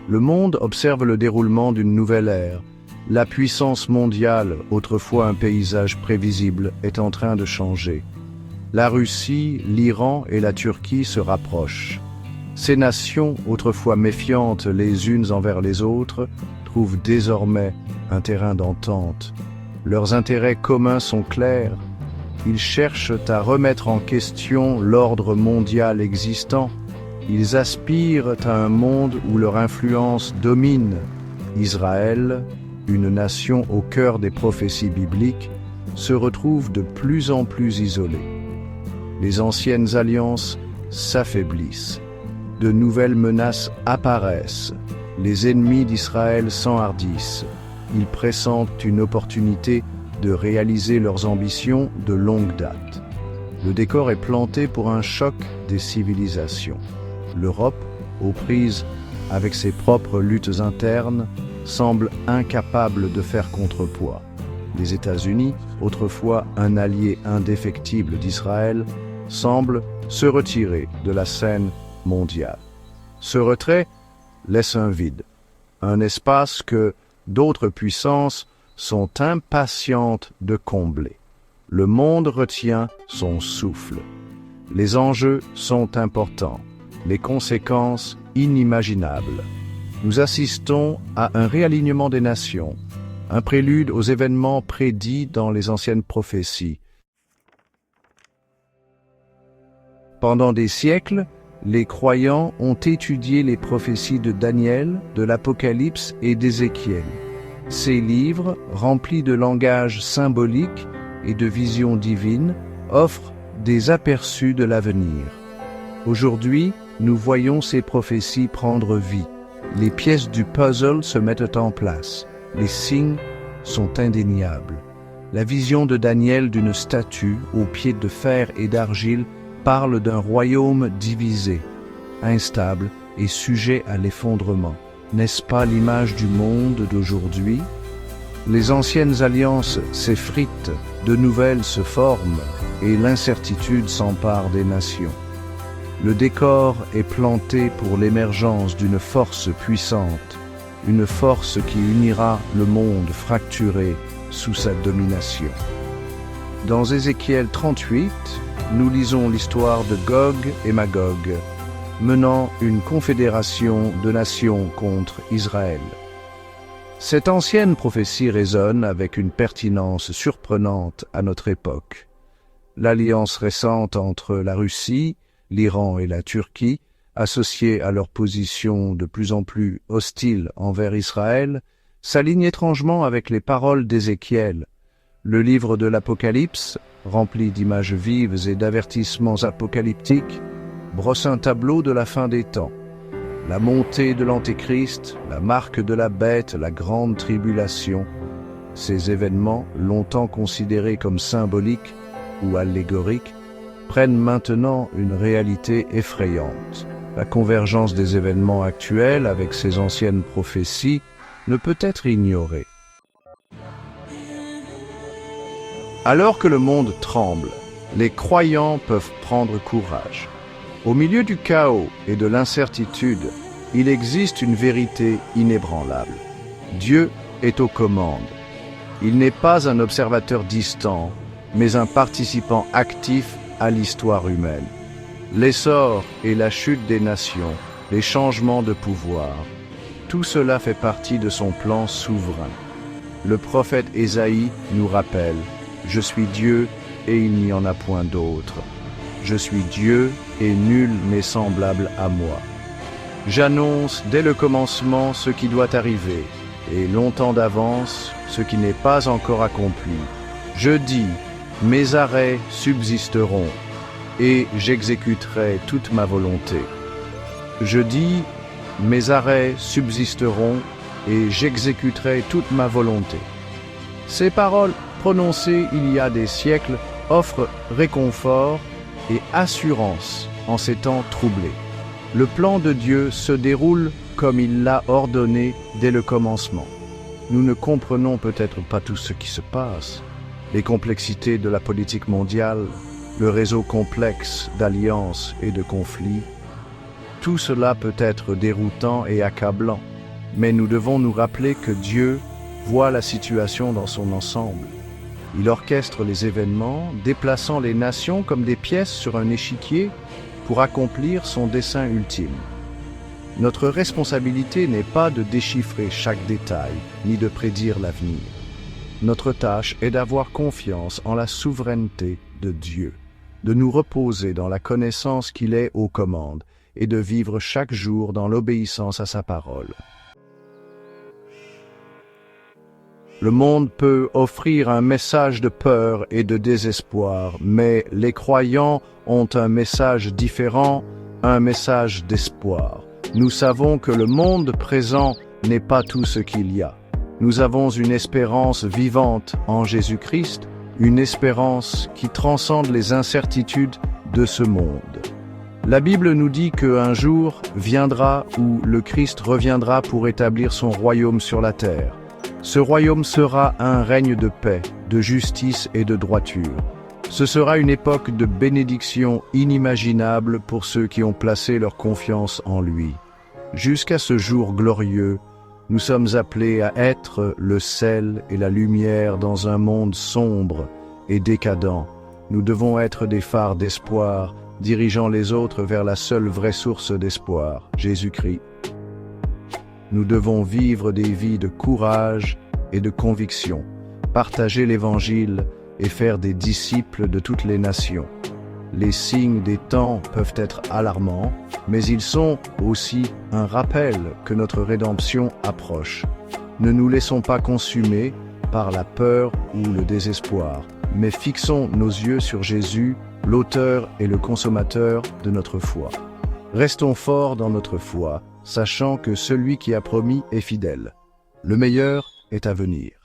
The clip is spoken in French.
Le monde observe le déroulement d'une nouvelle ère. La puissance mondiale, autrefois un paysage prévisible, est en train de changer. La Russie, l'Iran et la Turquie se rapprochent. Ces nations, autrefois méfiantes les unes envers les autres, trouvent désormais un terrain d'entente. Leurs intérêts communs sont clairs. Ils cherchent à remettre en question l'ordre mondial existant. Ils aspirent à un monde où leur influence domine. Israël, une nation au cœur des prophéties bibliques, se retrouve de plus en plus isolée. Les anciennes alliances s'affaiblissent. De nouvelles menaces apparaissent. Les ennemis d'Israël s'enhardissent. Ils pressentent une opportunité de réaliser leurs ambitions de longue date. Le décor est planté pour un choc des civilisations. L'Europe, aux prises avec ses propres luttes internes, semble incapable de faire contrepoids. Les États-Unis, autrefois un allié indéfectible d'Israël, semblent se retirer de la scène mondiale. Ce retrait laisse un vide, un espace que d'autres puissances sont impatientes de combler. Le monde retient son souffle. Les enjeux sont importants, les conséquences inimaginables. Nous assistons à un réalignement des nations, un prélude aux événements prédits dans les anciennes prophéties. Pendant des siècles, les croyants ont étudié les prophéties de Daniel, de l'Apocalypse et d'Ézéchiel. Ces livres, remplis de langage symbolique et de visions divines, offrent des aperçus de l'avenir. Aujourd'hui, nous voyons ces prophéties prendre vie. Les pièces du puzzle se mettent en place. Les signes sont indéniables. La vision de Daniel d'une statue aux pieds de fer et d'argile parle d'un royaume divisé, instable et sujet à l'effondrement. N'est-ce pas l'image du monde d'aujourd'hui? Les anciennes alliances s'effritent, de nouvelles se forment et l'incertitude s'empare des nations. Le décor est planté pour l'émergence d'une force puissante, une force qui unira le monde fracturé sous sa domination. Dans Ézéchiel 38, nous lisons l'histoire de Gog et Magog, menant une confédération de nations contre Israël. Cette ancienne prophétie résonne avec une pertinence surprenante à notre époque. L'alliance récente entre la Russie, l'Iran et la Turquie, associées à leur position de plus en plus hostile envers Israël, s'aligne étrangement avec les paroles d'Ézéchiel. Le livre de l'Apocalypse, rempli d'images vives et d'avertissements apocalyptiques, brosse un tableau de la fin des temps. La montée de l'Antéchrist, la marque de la bête, la grande tribulation. Ces événements, longtemps considérés comme symboliques ou allégoriques, prennent maintenant une réalité effrayante. La convergence des événements actuels avec ces anciennes prophéties ne peut être ignorée. Alors que le monde tremble, les croyants peuvent prendre courage. Au milieu du chaos et de l'incertitude, il existe une vérité inébranlable. Dieu est aux commandes. Il n'est pas un observateur distant, mais un participant actif à l'histoire humaine. L'essor et la chute des nations, les changements de pouvoir, tout cela fait partie de son plan souverain. Le prophète Ésaïe nous rappelle « Je suis Dieu et il n'y en a point d'autre. Je suis Dieu et nul n'est semblable à moi. J'annonce dès le commencement ce qui doit arriver et longtemps d'avance ce qui n'est pas encore accompli. Je dis, mes arrêts subsisteront et j'exécuterai toute ma volonté. Je dis, mes arrêts subsisteront et j'exécuterai toute ma volonté. » Ces paroles prononcées il y a des siècles offrent réconfort et assurance en ces temps troublés. Le plan de Dieu se déroule comme il l'a ordonné dès le commencement. Nous ne comprenons peut-être pas tout ce qui se passe, les complexités de la politique mondiale, le réseau complexe d'alliances et de conflits. Tout cela peut être déroutant et accablant. mais nous devons nous rappeler que Dieu voit la situation dans son ensemble. Il orchestre les événements, déplaçant les nations comme des pièces sur un échiquier pour accomplir son dessein ultime. Notre responsabilité n'est pas de déchiffrer chaque détail, ni de prédire l'avenir. Notre tâche est d'avoir confiance en la souveraineté de Dieu, de nous reposer dans la connaissance qu'il est aux commandes et de vivre chaque jour dans l'obéissance à sa parole. Le monde peut offrir un message de peur et de désespoir, mais les croyants ont un message différent, un message d'espoir. Nous savons que le monde présent n'est pas tout ce qu'il y a. Nous avons une espérance vivante en Jésus-Christ, une espérance qui transcende les incertitudes de ce monde. La Bible nous dit qu'un jour viendra où le Christ reviendra pour établir son royaume sur la terre. Ce royaume sera un règne de paix, de justice et de droiture. Ce sera une époque de bénédiction inimaginable pour ceux qui ont placé leur confiance en lui. Jusqu'à ce jour glorieux, nous sommes appelés à être le sel et la lumière dans un monde sombre et décadent. Nous devons être des phares d'espoir, dirigeant les autres vers la seule vraie source d'espoir, Jésus-Christ. Nous devons vivre des vies de courage et de conviction, partager l'Évangile et faire des disciples de toutes les nations. Les signes des temps peuvent être alarmants, mais ils sont aussi un rappel que notre rédemption approche. Ne nous laissons pas consumer par la peur ou le désespoir, mais fixons nos yeux sur Jésus, l'auteur et le consommateur de notre foi. Restons forts dans notre foi, sachant que celui qui a promis est fidèle. Le meilleur est à venir.